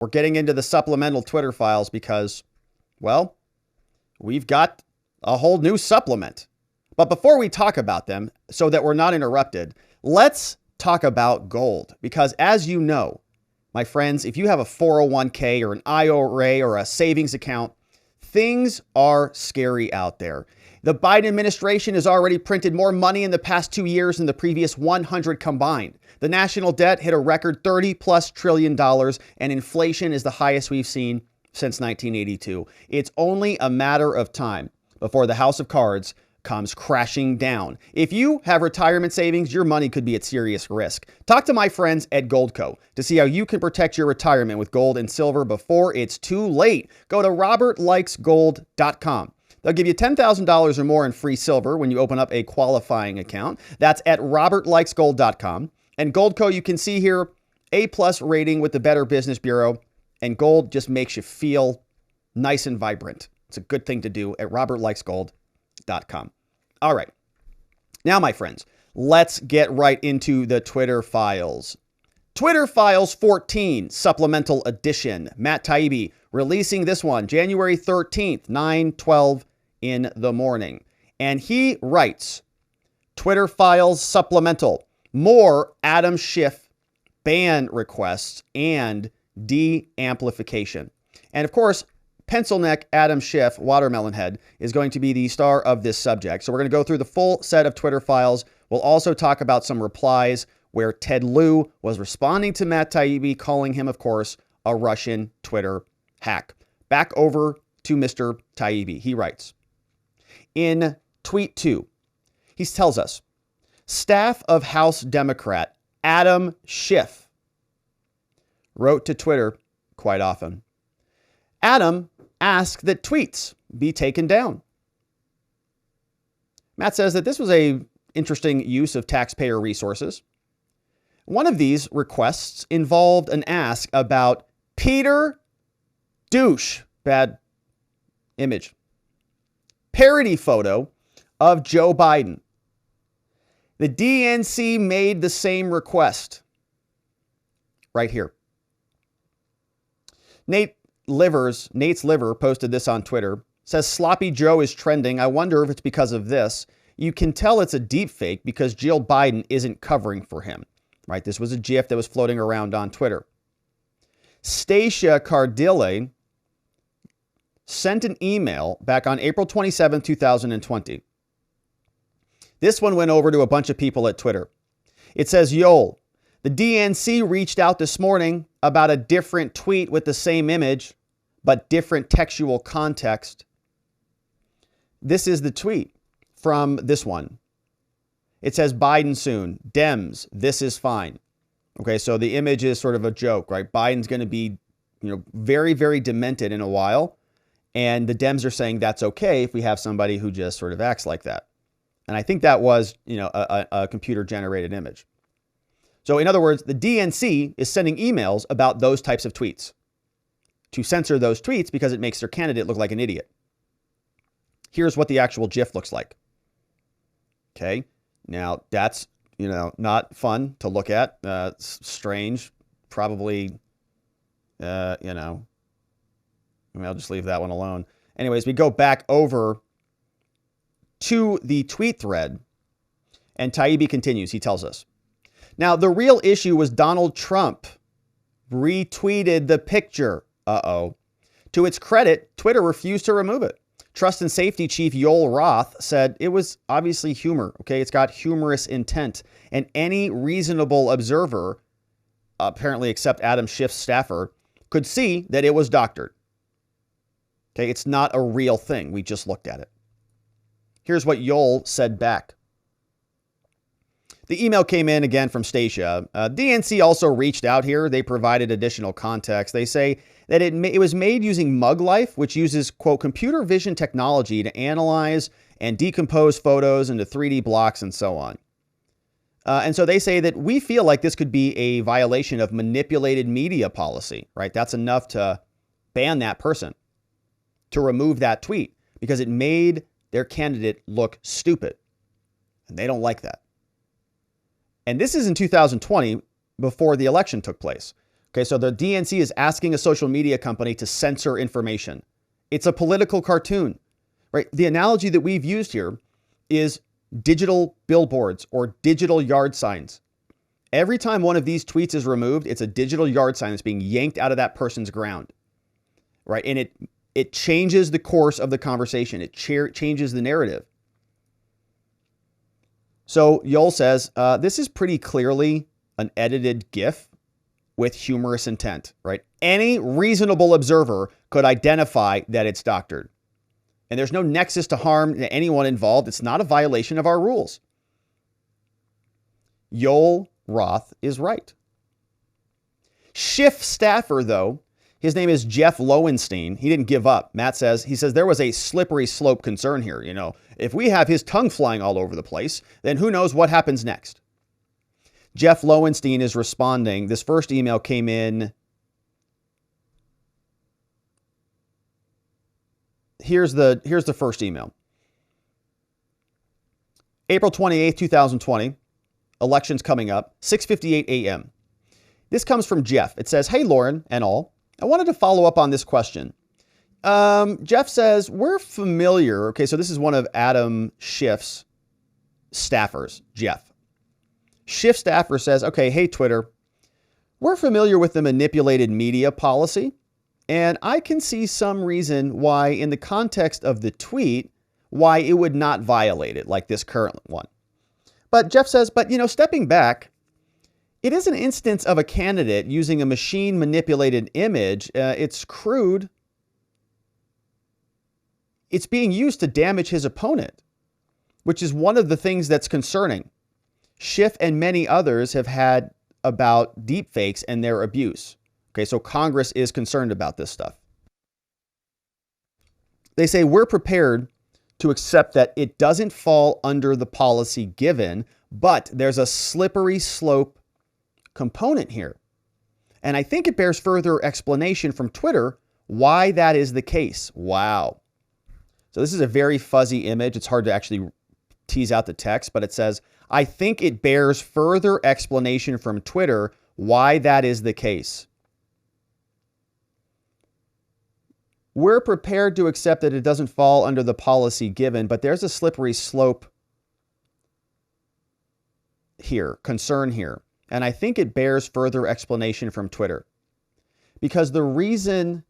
We're getting into the supplemental Twitter files because, well, we've got a whole new supplement. But before we talk about them, so that we're not interrupted, let's talk about gold. Because as you know, my friends, if you have a 401k or an IRA or a savings account, things are scary out there. The Biden administration has already printed more money in the past 2 years than the previous 100 combined. The national debt hit a record $30+ trillion, and inflation is the highest we've seen since 1982. It's only a matter of time before the house of cards comes crashing down. If you have retirement savings, your money could be at serious risk. Talk to my friends at Goldco to see how you can protect your retirement with gold and silver before it's too late. Go to robertlikesgold.com. They'll give you $10,000 or more in free silver when you open up a qualifying account. That's at robertlikesgold.com. And Goldco, you can see here, A+ rating with the Better Business Bureau. And gold just makes you feel nice and vibrant. It's a good thing to do at robertlikesgold.com. All right. Now, my friends, let's get right into the Twitter files. Twitter Files 14, Supplemental Edition. Matt Taibbi releasing this one January 13th, 9:12 in the morning. And he writes, Twitter Files Supplemental, more Adam Schiff ban requests and deamplification. And of course, Pencil Neck Adam Schiff, Watermelon Head, is going to be the star of this subject. So we're going to go through the full set of Twitter files. We'll also talk about some replies where Ted Lieu was responding to Matt Taibbi, calling him, of course, a Russian Twitter hack. Back over to Mr. Taibbi. He writes, in tweet 2, he tells us, staff of House Democrat Adam Schiff wrote to Twitter quite often. Adam asked that tweets be taken down. Matt says that this was an interesting use of taxpayer resources. One of these requests involved an ask about Peter Douche, bad image, parody photo of Joe Biden. The DNC made the same request right here. Nate's Liver posted this on Twitter. Says Sloppy Joe is trending. I wonder if it's because of this. You can tell it's a deep fake because Jill Biden isn't covering for him. Right? This was a GIF that was floating around on Twitter. Stacia Cardille sent an email back on April 27, 2020. This one went over to a bunch of people at Twitter. It says, Yoel, the DNC reached out this morning about a different tweet with the same image, but different textual context. This is the tweet from this one. It says Biden soon, Dems, this is fine. Okay, so the image is sort of a joke, right? Biden's going to be, very, very demented in a while. And the Dems are saying that's okay if we have somebody who just sort of acts like that. And I think that was, a computer generated image. So in other words, the DNC is sending emails about those types of tweets to censor those tweets because it makes their candidate look like an idiot. Here's what the actual GIF looks like. Okay. Now that's, not fun to look at. Strange, probably, I'll just leave that one alone. Anyways, we go back over to the tweet thread and Taibbi continues. He tells us, now the real issue was Donald Trump retweeted the picture. To its credit, Twitter refused to remove it. Trust and Safety Chief Yoel Roth said it was obviously humor. Okay, it's got humorous intent. And any reasonable observer, apparently except Adam Schiff's staffer, could see that it was doctored. Okay, it's not a real thing. We just looked at it. Here's what Yoel said back. The email came in again from Stacia. DNC also reached out here. They provided additional context. They say that it was made using MugLife, which uses, quote, computer vision technology to analyze and decompose photos into 3D blocks and so on. And so they say that we feel like this could be a violation of manipulated media policy, right? That's enough to ban that person, to remove that tweet, because it made their candidate look stupid. And they don't like that. And this is in 2020, before the election took place. Okay, so the DNC is asking a social media company to censor information. It's a political cartoon, right? The analogy that we've used here is digital billboards or digital yard signs. Every time one of these tweets is removed, it's a digital yard sign that's being yanked out of that person's ground, right? And it changes the course of the conversation. It changes the narrative. So Yoel says, this is pretty clearly an edited GIF with humorous intent, right? Any reasonable observer could identify that it's doctored. And there's no nexus to harm to anyone involved. It's not a violation of our rules. Yoel Roth is right. Schiff staffer, though, his name is Jeff Lowenstein. He didn't give up. Matt says, there was a slippery slope concern here. You know, if we have his tongue flying all over the place, then who knows what happens next? Jeff Lowenstein is responding. This first email came in. Here's the first email. April 28th, 2020. Elections coming up, 6:58 a.m. This comes from Jeff. It says, "Hey, Lauren and all. I wanted to follow up on this question." Jeff says, "We're familiar." Okay, so this is one of Adam Schiff's staffers, Jeff. Schiff staffer says, "Okay, hey, Twitter. We're familiar with the manipulated media policy, and I can see some reason why, in the context of the tweet, why it would not violate it, like this current one." But Jeff says, stepping back, it is an instance of a candidate using a machine manipulated image. It's crude. It's being used to damage his opponent, which is one of the things that's concerning. Schiff and many others have had about deepfakes and their abuse. Okay, so Congress is concerned about this stuff. They say, "We're prepared to accept that it doesn't fall under the policy given, but there's a slippery slope component here. And I think it bears further explanation from Twitter why that is the case." Wow. So this is a very fuzzy image. It's hard to actually tease out the text, but it says, "I think it bears further explanation from Twitter why that is the case. We're prepared to accept that it doesn't fall under the policy given, but there's a slippery slope here, concern here. And I think it bears further explanation from Twitter." Because the reason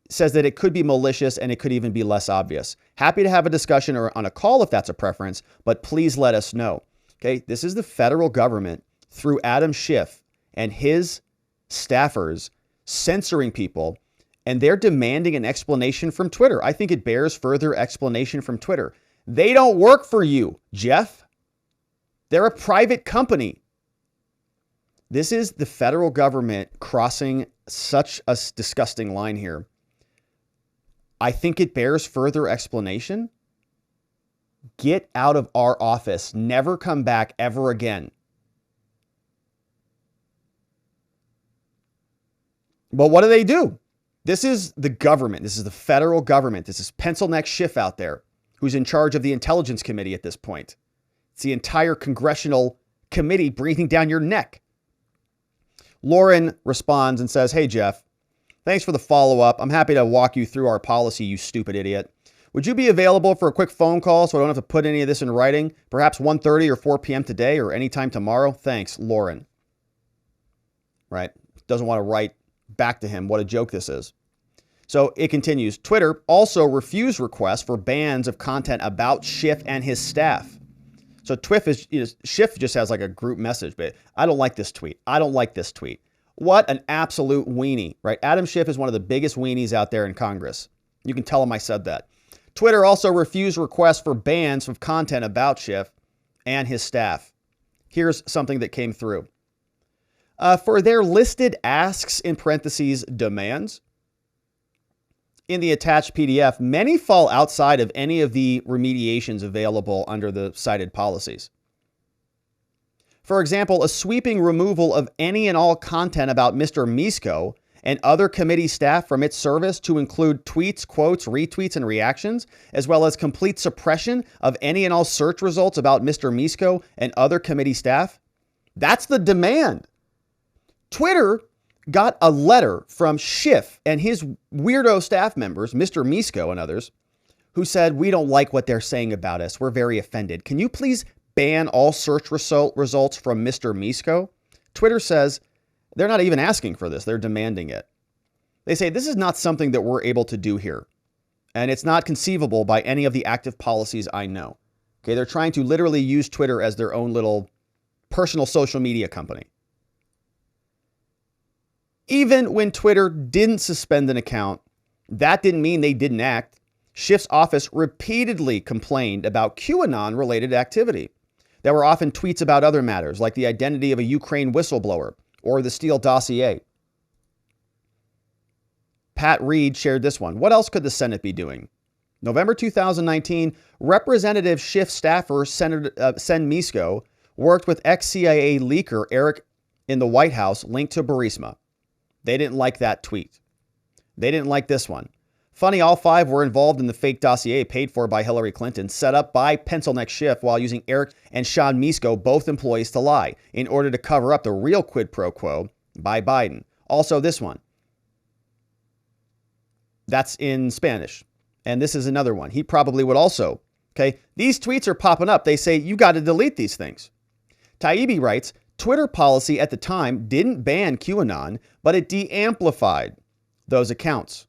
says that it could be malicious and it could even be less obvious. Happy to have a discussion or on a call if that's a preference, but please let us know. Okay, this is the federal government through Adam Schiff and his staffers censoring people, and they're demanding an explanation from Twitter. I think it bears further explanation from Twitter. They don't work for you, Jeff. They're a private company. This is the federal government crossing such a disgusting line here. I think it bears further explanation. Get out of our office. Never come back ever again. But what do? This is the government. This is the federal government. This is Pencil Neck Schiff out there, who's in charge of the Intelligence Committee at this point. It's the entire congressional committee breathing down your neck. Lauren responds and says, "Hey, Jeff, thanks for the follow-up. I'm happy to walk you through our policy, you stupid idiot. Would you be available for a quick phone call so I don't have to put any of this in writing? Perhaps 1:30 or 4 p.m. today or anytime tomorrow? Thanks, Lauren." Right? Doesn't want to write back to him what a joke this is. So it continues. Twitter also refused requests for bans of content about Schiff and his staff. So Schiff just has like a group message, but I don't like this tweet. I don't like this tweet. What an absolute weenie, right? Adam Schiff is one of the biggest weenies out there in Congress. You can tell him I said that. Twitter also refused requests for bans of content about Schiff and his staff. Here's something that came through. For their listed asks, in parentheses, demands, in the attached PDF, many fall outside of any of the remediations available under the cited policies. For example, a sweeping removal of any and all content about Mr. Misko and other committee staff from its service to include tweets, quotes, retweets, and reactions, as well as complete suppression of any and all search results about Mr. Misko and other committee staff. That's the demand. Twitter got a letter from Schiff and his weirdo staff members, Mr. Misko and others, who said, we don't like what they're saying about us. We're very offended. Can you please ban all search results from Mr. Misko? Twitter says they're not even asking for this. They're demanding it. They say this is not something that we're able to do here. And it's not conceivable by any of the active policies I know. Okay, they're trying to literally use Twitter as their own little personal social media company. Even when Twitter didn't suspend an account, that didn't mean they didn't act. Schiff's office repeatedly complained about QAnon-related activity. There were often tweets about other matters, like the identity of a Ukraine whistleblower or the Steele dossier. Pat Reed shared this one. What else could the Senate be doing? November 2019, Representative Schiff staffer Sen Misko worked with ex-CIA leaker Eric in the White House linked to Burisma. They didn't like that tweet. They didn't like this one. Funny, all five were involved in the fake dossier paid for by Hillary Clinton, set up by Pencil Neck Schiff while using Eric and Sean Misko, both employees, to lie in order to cover up the real quid pro quo by Biden. Also this one. That's in Spanish. And this is another one. He probably would also. Okay. These tweets are popping up. They say, you got to delete these things. Taibbi writes, Twitter policy at the time didn't ban QAnon, but it de-amplified those accounts.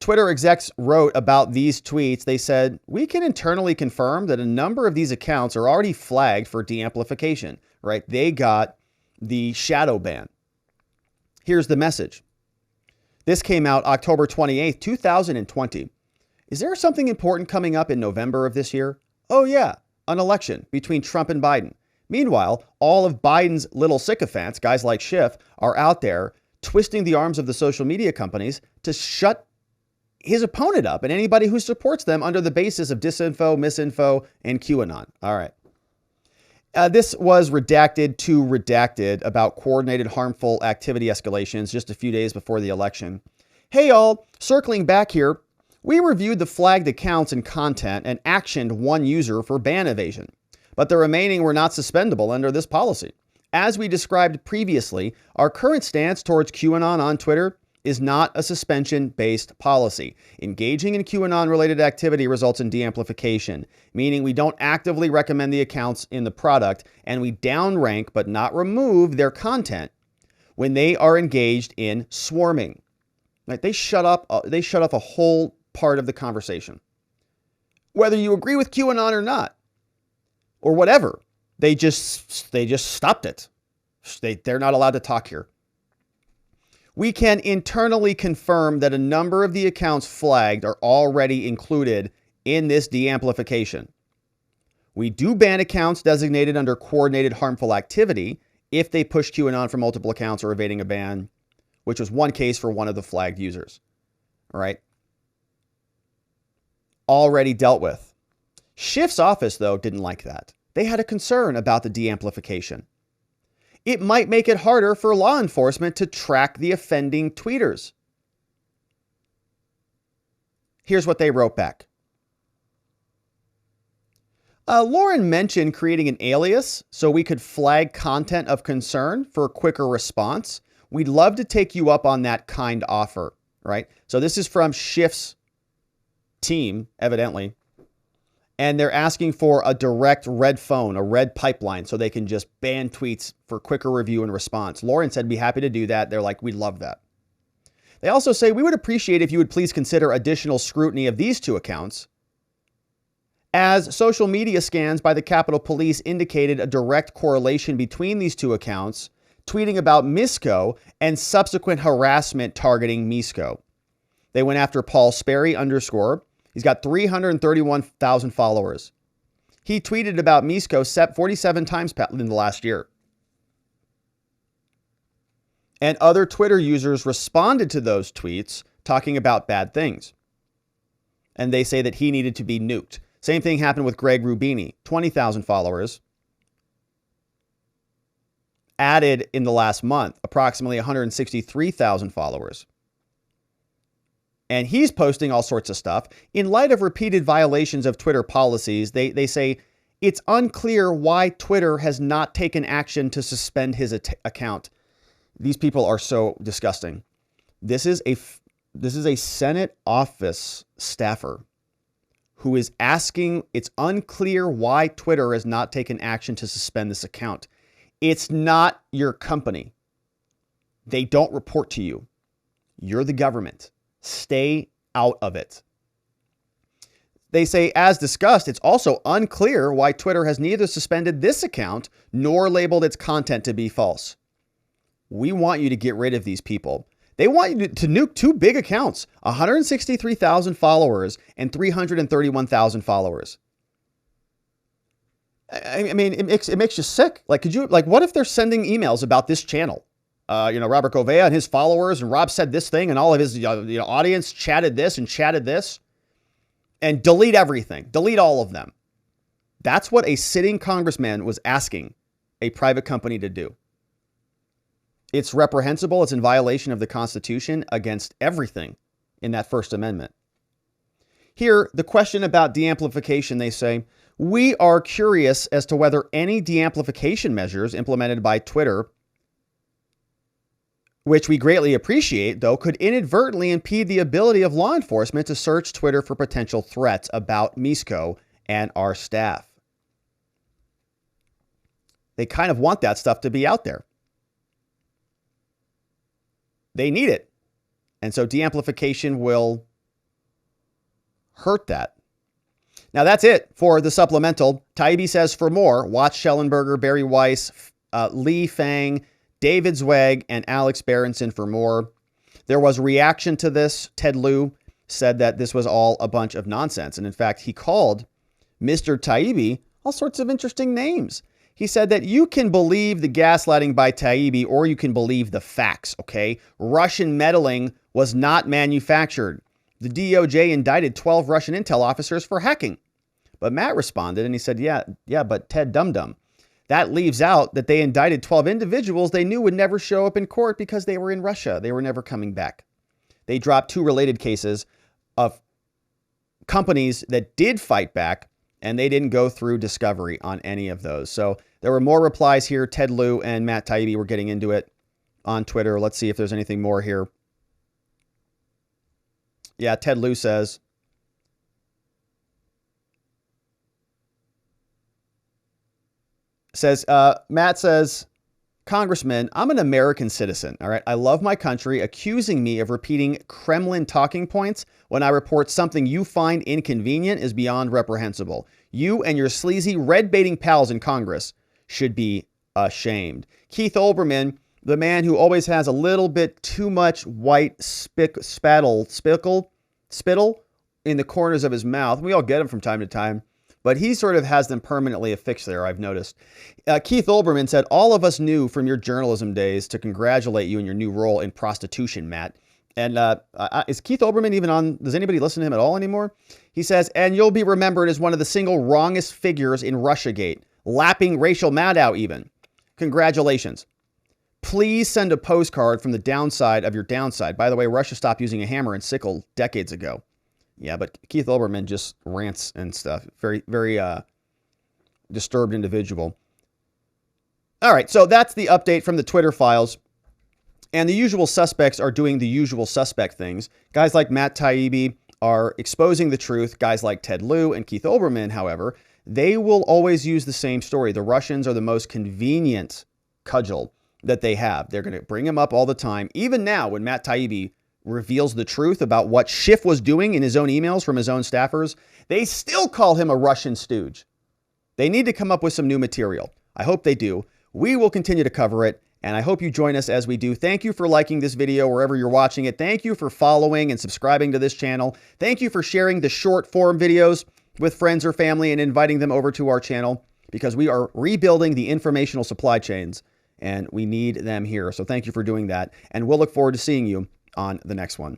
Twitter execs wrote about these tweets. They said, we can internally confirm that a number of these accounts are already flagged for de-amplification, right? They got the shadow ban. Here's the message. This came out October 28th, 2020. Is there something important coming up in November of this year? Oh yeah, an election between Trump and Biden. Meanwhile, all of Biden's little sycophants, guys like Schiff, are out there twisting the arms of the social media companies to shut his opponent up and anybody who supports them under the basis of disinfo, misinfo, and QAnon. All right. This was redacted about coordinated harmful activity escalations just a few days before the election. Hey, all, circling back here, we reviewed the flagged accounts and content and actioned one user for ban evasion, but the remaining were not suspendable under this policy. As we described previously, our current stance towards QAnon on Twitter is not a suspension-based policy. Engaging in QAnon-related activity results in de-amplification, meaning we don't actively recommend the accounts in the product, and we downrank but not remove their content when they are engaged in swarming. Like they shut up a whole part of the conversation. Whether you agree with QAnon or not, or whatever, they just stopped it. They're not allowed to talk here. We can internally confirm that a number of the accounts flagged are already included in this de-amplification. We do ban accounts designated under coordinated harmful activity if they push QAnon from multiple accounts or evading a ban, which was one case for one of the flagged users. All right. Already dealt with. Schiff's office, though, didn't like that. They had a concern about the de-amplification. It might make it harder for law enforcement to track the offending tweeters. Here's what they wrote back. Lauren mentioned creating an alias so we could flag content of concern for a quicker response. We'd love to take you up on that kind offer, right? So this is from Schiff's team, evidently. And they're asking for a direct red phone, a red pipeline, so they can just ban tweets for quicker review and response. Lauren said, be happy to do that. They're like, we'd love that. They also say, we would appreciate if you would please consider additional scrutiny of these two accounts, as social media scans by the Capitol Police indicated a direct correlation between these two accounts, tweeting about Misko and subsequent harassment targeting Misko. They went after Paul Sperry _ He's got 331,000 followers. He tweeted about Misko 47 times in the last year. And other Twitter users responded to those tweets talking about bad things. And they say that he needed to be nuked. Same thing happened with Greg Rubini, 20,000 followers. Added in the last month, approximately 163,000 followers. And he's posting all sorts of stuff. In light of repeated violations of Twitter policies, they say It's unclear why Twitter has not taken action to suspend his account. These people are so disgusting. This is a Senate office staffer who is asking, it's unclear why Twitter has not taken action to suspend this account. It's not your company. They don't report to you. You're the government. Stay out of it. They say, as discussed, it's also unclear why Twitter has neither suspended this account nor labeled its content to be false. We want you to get rid of these people. They want you to nuke two big accounts, 163,000 followers and 331,000 followers. I mean, it makes you sick. Like, what if they're sending emails about this channel? Robert Gouveia and his followers, and Rob said this thing, and all of his audience chatted this and chatted this, and delete everything, delete all of them. That's what a sitting congressman was asking a private company to do. It's reprehensible. It's in violation of the Constitution against everything in that First Amendment. Here, the question about deamplification, they say, we are curious as to whether any deamplification measures implemented by Twitter, which we greatly appreciate, though, could inadvertently impede the ability of law enforcement to search Twitter for potential threats about Misko and our staff. They kind of want that stuff to be out there. They need it. And so deamplification will hurt that. Now, that's it for the supplemental. Taibbi says for more, watch Schellenberger, Barry Weiss, Lee Fang, David Zweig, and Alex Berenson for more. There was reaction to this. Ted Lieu said that this was all a bunch of nonsense. And in fact, he called Mr. Taibbi all sorts of interesting names. He said that you can believe the gaslighting by Taibbi or you can believe the facts, okay? Russian meddling was not manufactured. The DOJ indicted 12 Russian intel officers for hacking. But Matt responded and he said, yeah, but Ted Dum-Dum. That leaves out that they indicted 12 individuals they knew would never show up in court because they were in Russia. They were never coming back. They dropped 2 related cases of companies that did fight back, and they didn't go through discovery on any of those. So there were more replies here. Ted Lieu and Matt Taibbi were getting into it on Twitter. Let's see if there's anything more here. Yeah, Ted Lieu says, Matt says, Congressman, I'm an American citizen, all right? I love my country. Accusing me of repeating Kremlin talking points when I report something you find inconvenient is beyond reprehensible. You and your sleazy red-baiting pals in Congress should be ashamed. Keith Olbermann, the man who always has a little bit too much white spittle in the corners of his mouth. We all get them from time to time, but he sort of has them permanently affixed there, I've noticed. Keith Olbermann said, all of us knew from your journalism days to congratulate you in your new role in prostitution, Matt. And is Keith Olbermann even on? Does anybody listen to him at all anymore? He says, and you'll be remembered as one of the single wrongest figures in Russiagate, lapping Rachel Maddow even. Congratulations. Please send a postcard from the downside of your downside. By the way, Russia stopped using a hammer and sickle decades ago. Yeah, but Keith Olbermann just rants and stuff. Very, very disturbed individual. All right, so that's the update from the Twitter files. And the usual suspects are doing the usual suspect things. Guys like Matt Taibbi are exposing the truth. Guys like Ted Lieu and Keith Olbermann, however, they will always use the same story. The Russians are the most convenient cudgel that they have. They're going to bring him up all the time. Even now, when Matt Taibbi reveals the truth about what Schiff was doing in his own emails from his own staffers, they still call him a Russian stooge. They need to come up with some new material. I hope they do. We will continue to cover it, and I hope you join us as we do. Thank you for liking this video wherever you're watching it. Thank you for following and subscribing to this channel. Thank you for sharing the short form videos with friends or family and inviting them over to our channel, because we are rebuilding the informational supply chains and we need them here. So thank you for doing that, and we'll look forward to seeing you on the next one.